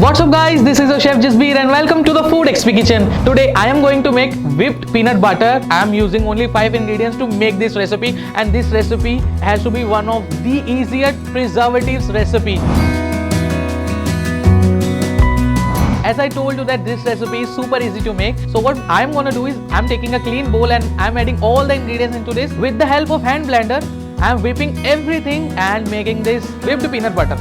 What's up guys, this is your chef Jasbir and welcome to the TheFoodXP kitchen. Today I am going to make whipped peanut butter. I am using only 5 ingredients to make this recipe, and this recipe has to be one of the easiest preservatives recipe. As I told you that this recipe is super easy to make, so what I am gonna do is I am taking a clean bowl and I am adding all the ingredients into this. With the help of hand blender, I am whipping everything and making this whipped peanut butter.